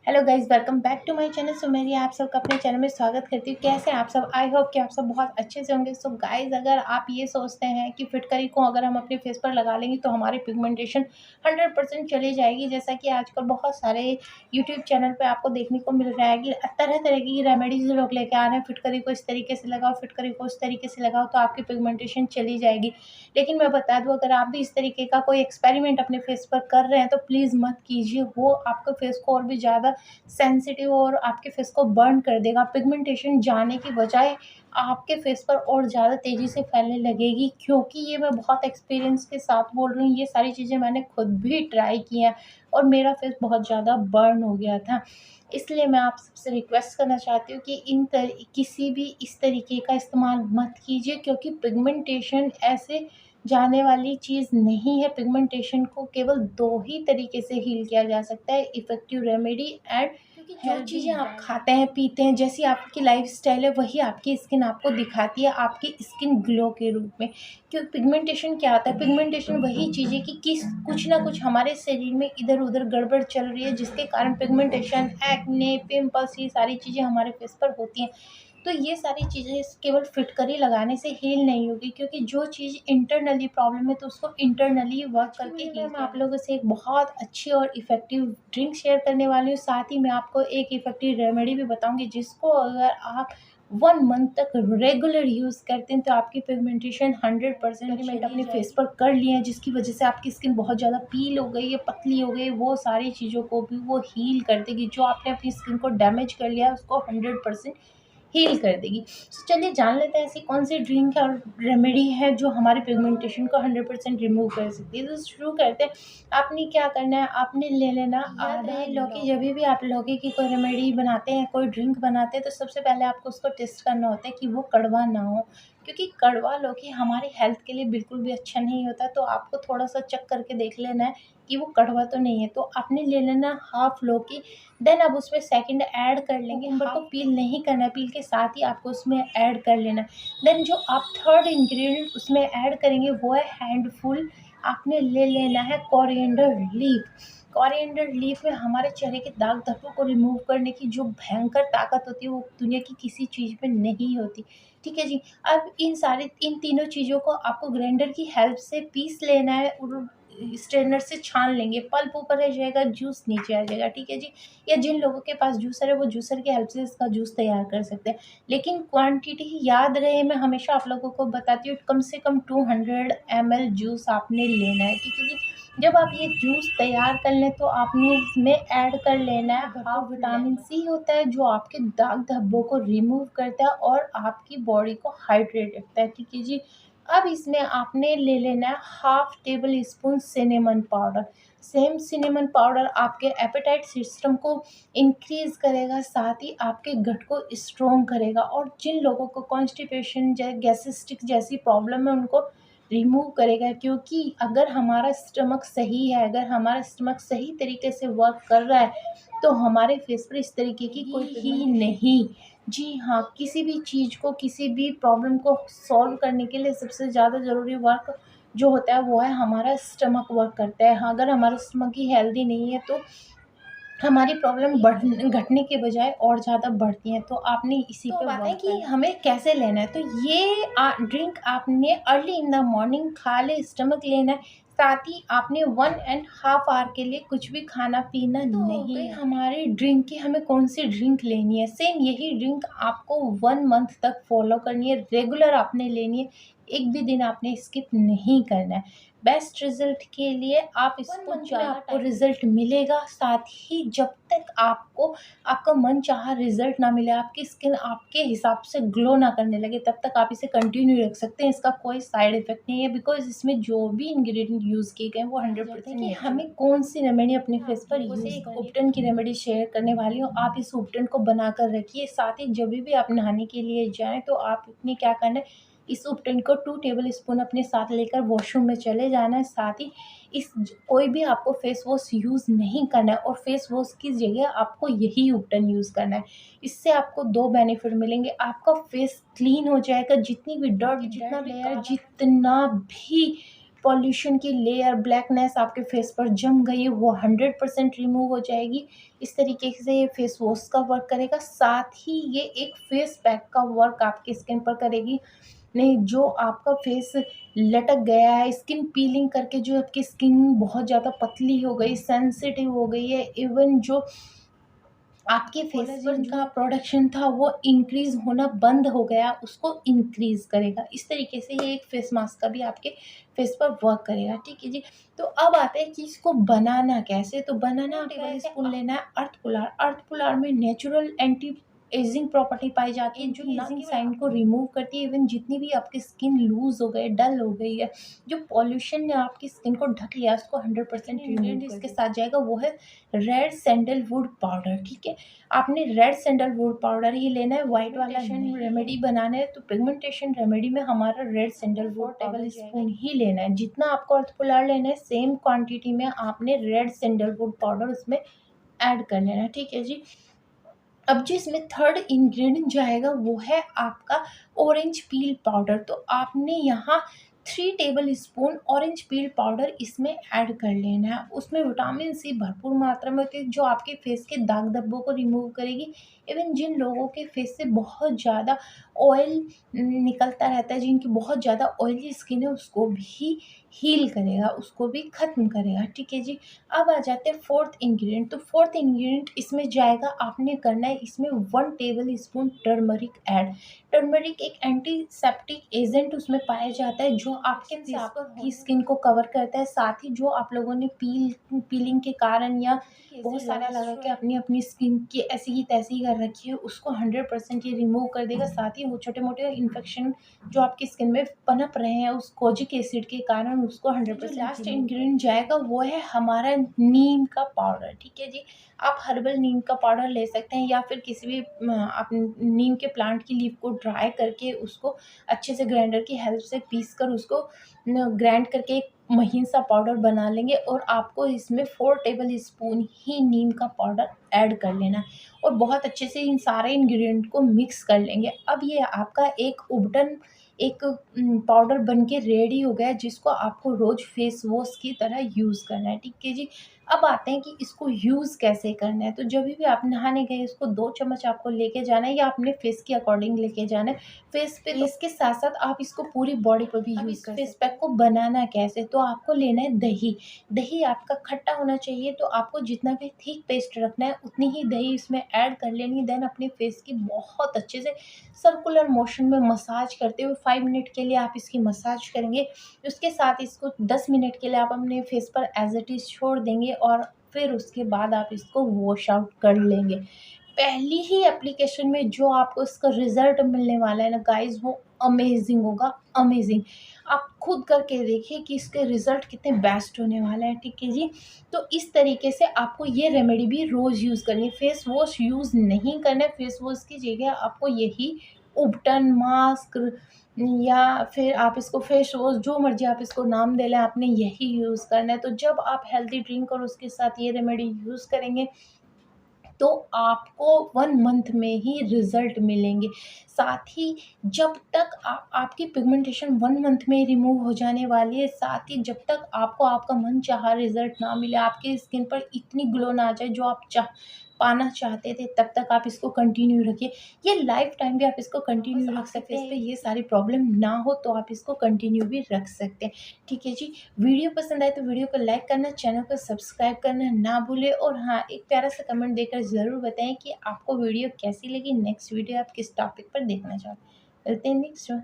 Hello guys, welcome back to my channel. So मेरी आप सबका अपने चैनल में स्वागत करती हूँ। कैसे हैं आप सब? आई होप कि आप सब बहुत अच्छे से होंगे। सो गाइस, अगर आप ये सोचते हैं कि फिटकरी को अगर हम अपने फेस पर लगा लेंगे तो हमारी पिगमेंटेशन 100% चली जाएगी, जैसा कि आजकल बहुत सारे यूट्यूब चैनल पे आपको देखने को मिल रहा है कि तरह तरह की रेमेडीज लोग लेके आ रहे हैं। फिटकरी को इस तरीके से लगाओ, फिटकरी को उस तरीके से लगाओ तो आपकी पिगमेंटेशन चली जाएगी। लेकिन मैं बता दूं, अगर आप भी इस तरीके का कोई एक्सपेरिमेंट अपने फेस पर कर रहे हैं तो प्लीज़ मत कीजिए। वो आपके फेस को और भी ज़्यादा सेंसिटिव और आपके फेस को बर्न कर देगा। पिगमेंटेशन जाने की बजाय आपके फेस पर और ज़्यादा तेज़ी से फैलने लगेगी, क्योंकि ये मैं बहुत एक्सपीरियंस के साथ बोल रही हूँ। ये सारी चीज़ें मैंने खुद भी ट्राई की हैं और मेरा फेस बहुत ज़्यादा बर्न हो गया था। इसलिए मैं आप सबसे रिक्वेस्ट करना चाहती हूँ कि किसी भी इस तरीके का इस्तेमाल मत कीजिए, क्योंकि पिगमेंटेशन ऐसे जाने वाली चीज़ नहीं है। पिगमेंटेशन को केवल 2 ही तरीके से हील किया जा सकता है, इफ़ेक्टिव रेमेडी एंड क्योंकि जो चीज़ें आप खाते हैं, पीते हैं, जैसी आपकी लाइफ़स्टाइल है वही आपकी स्किन आपको दिखाती है, आपकी स्किन ग्लो के रूप में। क्योंकि पिगमेंटेशन क्या होता है? पिगमेंटेशन वही चीज़ है कि कुछ ना कुछ हमारे शरीर में इधर-उधर गड़बड़ चल रही है, जिसके कारण पिगमेंटेशन, एक्ने, पिंपल्स ये सारी चीज़ें हमारे फेस पर होती हैं। तो ये सारी चीज़ें केवल फिटकरी लगाने से हील नहीं होगी, क्योंकि जो चीज़ इंटरनली प्रॉब्लम है तो उसको इंटरनली वर्क करके हील। मैं आप लोगों से एक बहुत अच्छी और इफ़ेक्टिव ड्रिंक शेयर करने वाली हूँ। साथ ही मैं आपको एक इफ़ेक्टिव रेमेडी भी बताऊँगी, जिसको अगर आप 1 मंथ तक रेगुलर यूज़ करते हैं तो आपकी पिगमेंटेशन 100% एक्सपेरिमेंट अपने फेस पर कर लिए हैं, जिसकी वजह से आपकी स्किन बहुत ज़्यादा पील हो गई है, पतली हो गई। वो सारी चीज़ों को भी वो हील कर देगी। जो आपने अपनी स्किन को डैमेज कर लिया है उसको 100% हील कर देगी। तो चलिए जान लेते हैं ऐसी कौन सी ड्रिंक और रेमेडी है जो हमारी पिगमेंटेशन को 100% रिमूव कर सकती है। तो शुरू करते हैं। आपने क्या करना है, आपने ले लेना आधा लौकी। जब भी आप लौकी की कोई रेमेडी बनाते हैं, कोई ड्रिंक बनाते हैं, तो सबसे पहले आपको उसको टेस्ट करना होता है कि वो कड़वा ना हो, क्योंकि कड़वा लौकी हमारी हेल्थ के लिए बिल्कुल भी अच्छा नहीं होता। तो आपको थोड़ा सा चेक करके देख लेना है कि वो कड़वा तो नहीं है। तो आपने ले लेना हाफ लौकी। देन अब उसमें सेकंड ऐड कर लेंगे। कुकुम्बर को पील नहीं करना है, पील के साथ ही आपको उसमें ऐड कर लेना। देन जो आप थर्ड इंग्रेडिएंट उसमें ऐड करेंगे वो है हैंडफुल, आपने ले लेना है कोरिएंडर लीफ। कोरिएंडर लीफ में हमारे चेहरे के दाग धब्बों को रिमूव करने की जो भयंकर ताकत होती है वो दुनिया की किसी चीज़ में नहीं होती। ठीक है जी। अब इन तीनों चीज़ों को आपको ग्राइंडर की हेल्प से पीस लेना है और स्ट्रेनर से छान लेंगे। पल्प ऊपर रह जाएगा, जूस नीचे आ जाएगा। ठीक है जी। या जिन लोगों के पास जूसर है वो जूसर की हेल्प से इसका जूस तैयार कर सकते हैं। लेकिन क्वांटिटी याद रहे, मैं हमेशा आप लोगों को बताती हूँ, कम से कम 200 ml जूस आपने लेना है। ठीक है जी। जब आप ये जूस तैयार कर लें तो आपने इसमें ऐड कर लेना है हाफ विटामिन सी होता है, जो आपके दाग धब्बों को रिमूव करता है और आपकी बॉडी को हाइड्रेट रखता है। ठीक है जी। अब इसमें आपने ले लेना है half table spoon cinnamon powder. Same cinnamon powder आपके एपेटाइट सिस्टम को इंक्रीज़ करेगा, साथ ही आपके गट को स्ट्रॉन्ग करेगा। और जिन लोगों को कॉन्स्टिपेशन गैस्ट्रिक जैसी प्रॉब्लम है उनको रिमूव करेगा, क्योंकि अगर हमारा स्टमक सही है, अगर हमारा स्टमक सही तरीके से वर्क कर रहा है तो हमारे फेस पर इस तरीके की कोई ही नहीं। जी हाँ, किसी भी चीज़ को, किसी भी प्रॉब्लम को सॉल्व करने के लिए सबसे ज़्यादा ज़रूरी वर्क जो होता है वो है हमारा स्टमक वर्क करता है। हाँ, अगर हमारा स्टमक ही हेल्दी नहीं है तो हमारी प्रॉब्लम घटने के बजाय और ज़्यादा बढ़ती हैं। तो आपने इसी पे बात है कि हमें कैसे लेना है। तो ये ड्रिंक आपने अर्ली इन द मॉर्निंग खाली स्टमक लेना है। साथ ही आपने 1.5 आवर के लिए कुछ भी खाना पीना नहीं है। हमारी ड्रिंक की हमें कौन सी ड्रिंक लेनी है, सेम यही ड्रिंक आपको 1 मंथ तक फॉलो करनी है, रेगुलर आपने लेनी है। एक भी दिन आपने स्किप नहीं करना है। बेस्ट रिजल्ट के लिए आप इसको आपको रिजल्ट मिलेगा। साथ ही जब तक आपको आपका मन चाहा रिजल्ट ना मिले, आपकी स्किन आपके हिसाब से ग्लो ना करने लगे, तब तक आप इसे कंटिन्यू रख सकते हैं। इसका कोई साइड इफेक्ट नहीं है, बिकॉज इसमें जो भी इंग्रेडिएंट यूज़ किए गए हैं वो 100% है। हमें कौन सी रेमेडी अपने फेस पर यूज़ एक उपटन की रेमेडी शेयर करने वाली हूँ। आप इस उपटन को बनाकर रखिए। साथ ही जब भी आप नहाने के लिए जाएँ तो आपने क्या करना है, इस उपटन को 2 टेबल स्पून अपने साथ लेकर वॉशरूम में चले जाना है। साथ ही कोई भी आपको फेस वॉश यूज़ नहीं करना है और फेस वॉश की जगह आपको यही उपटन यूज़ करना है। इससे आपको 2 बेनिफिट मिलेंगे। आपका फेस क्लीन हो जाएगा, जितनी भी डर्ट, जितना भी लेयर, जितना भी पॉल्यूशन की लेयर, ब्लैकनेस आपके फेस पर जम गई, वो 100% रिमूव हो जाएगी। इस तरीके से ये फेस वॉश का वर्क करेगा। साथ ही ये एक फेस पैक का वर्क आपकी स्किन पर करेगी। नहीं, जो आपका फेस लटक गया है, स्किन पीलिंग करके जो आपकी स्किन बहुत ज़्यादा पतली हो गई, सेंसिटिव हो गई है, इवन जो आपके फेस पर का प्रोडक्शन था वो इंक्रीज़ होना बंद हो गया, उसको इंक्रीज़ करेगा। इस तरीके से ये एक फेस मास्क का भी आपके फेस पर वर्क करेगा, ठीक है जी। तो अब आते हैं कि इसको बनाना कैसे। तो बनाना आप टेबलस्पून लेना है अर्थ पुलार। अर्थ पुलार में नेचुरल एंटी एजिंग प्रॉपर्टी पाई जाती है, जो एजिंग साइन को रिमूव करती है। इवन जितनी भी आपकी स्किन लूज़ हो गई, डल हो गई है, जो पॉल्यूशन ने आपकी स्किन को ढक लिया, उसको 100% रिमूव इसके साथ जाएगा, वो है रेड सैंडलवुड पाउडर, ठीक है। आपने रेड सैंडलवुड पाउडर ही लेना है, व्हाइट वाला रेमेडी बनाना है। तो पिगमेंटेशन रेमेडी में हमारा रेड सैंडलवुड टेबल स्पून ही लेना है। जितना आपको अर्थ पुलार लेना है, सेम क्वांटिटी में आपने रेड सैंडलवुड पाउडर उसमें ऐड कर लेना है, ठीक है जी। अब जो इसमें थर्ड इंग्रेडिएंट जाएगा वो है आपका ऑरेंज पील पाउडर। तो आपने यहाँ 3 table spoon orange peel powder इसमें ऐड कर लेना है। उसमें विटामिन सी भरपूर मात्रा में होती है, जो आपके फेस के दाग धब्बों को रिमूव करेगी। इवन जिन लोगों के फेस से बहुत ज़्यादा ऑयल निकलता रहता है, जिनकी बहुत ज़्यादा ऑयली स्किन है, उसको भी हील करेगा, उसको भी ख़त्म करेगा, ठीक है जी। अब आ जाते हैं फोर्थ इंग्रेडिएंट। तो फोर्थ इंग्रेडिएंट इसमें जाएगा, आपने करना है इसमें 1 table spoon turmeric add. Turmeric एक एंटीसेप्टिक एजेंट उसमें पाया जाता है, जो आपके फेस की स्किन को कवर करता है। साथ ही जो आप लोगों ने पीलिंग के कारण या बहुत सारा लगा के अपनी अपनी स्किन की ऐसी ही तैसी कर रखी है, उसको 100% ये रिमूव कर देगा। साथ ही वो छोटे मोटे इन्फेक्शन जो आपकी स्किन में पनप रहे हैं उस कोजिक एसिड के कारण, उसको 100%। लास्ट इंग्रेडिएंट जाएगा वो है हमारा नीम का पाउडर, ठीक है जी। आप हर्बल नीम का पाउडर ले सकते हैं, या फिर किसी भी आप नीम के प्लांट की लीफ को ड्राई करके उसको अच्छे से ग्राइंडर की हेल्प से पीस कर उसको ग्राइंड करके एक महीन सा पाउडर बना लेंगे। और आपको इसमें 4 टेबल स्पून ही नीम का पाउडर ऐड कर लेना है, और बहुत अच्छे से इन सारे इंग्रेडिएंट को मिक्स कर लेंगे। अब ये आपका एक उबटन एक पाउडर बनके रेडी हो गया है, जिसको आपको रोज़ फेस वॉश की तरह यूज़ करना है, ठीक है जी। अब आते हैं कि इसको यूज़ कैसे करना है। तो जब भी आप नहाने गए, इसको 2 चम्मच आपको लेके जाना है, या अपने फेस के अकॉर्डिंग लेके जाना है। फेस पे तो इसके साथ-साथ आप इसको पूरी बॉडी पर भी यूज़ कर सकते हैं। फेस पैक को बनाना कैसे? तो आपको लेना है दही। दही आपका खट्टा होना चाहिए, तो आपको जितना भी थिक पेस्ट रखना है, उतनी ही दही इसमें ऐड कर लेनी है। देन अपने फेस की बहुत अच्छे से सर्कुलर मोशन में मसाज करते हुए 5 मिनट के लिए आप इसकी मसाज करेंगे। उसके साथ इसको 10 मिनट के लिए आप अपने फेस पर एज़ इट इज़ छोड़ देंगे, और फिर उसके बाद आप इसको वॉश आउट कर लेंगे। पहली ही एप्लीकेशन में जो आपको इसका रिज़ल्ट मिलने वाला है ना गाइज़, वो अमेज़िंग होगा, अमेज़िंग। आप खुद करके देखिए कि इसके रिज़ल्ट कितने बेस्ट होने वाले हैं, ठीक है जी। तो इस तरीके से आपको ये रेमेडी भी रोज़ यूज़ करनी है। फेस वॉश यूज़ नहीं करना है, फेस वॉश की जगह आपको यही उबटन मास्क, या फिर आप इसको फेस वॉश, जो मर्ज़ी आप इसको नाम दे लें, आपने यही यूज़ करना है। तो जब आप हेल्दी ड्रिंक और उसके साथ ये रेमेडी यूज़ करेंगे, तो आपको 1 मंथ में ही रिज़ल्ट मिलेंगे। साथ ही जब तक आपकी पिगमेंटेशन 1 मंथ में रिमूव हो जाने वाली है, साथ ही जब तक आपको आपका मनचाहा रिज़ल्ट ना मिले, आपकी स्किन पर इतनी ग्लो ना आ जाए जो आप पाना चाहते थे, तब तक आप इसको कंटिन्यू रखिए। ये लाइफ़ टाइम भी आप इसको कंटिन्यू रख सकते हैं। ये सारी प्रॉब्लम ना हो तो आप इसको कंटिन्यू भी रख सकते हैं, ठीक है जी। वीडियो पसंद आए तो वीडियो को लाइक करना, चैनल को सब्सक्राइब करना ना भूलें, और हाँ, एक प्यारा सा कमेंट देकर ज़रूर बताएं कि आपको वीडियो कैसी लगी, नेक्स्ट वीडियो आप किस टॉपिक पर देखना चाहते हैं। मिलते हैं नेक्स्ट में।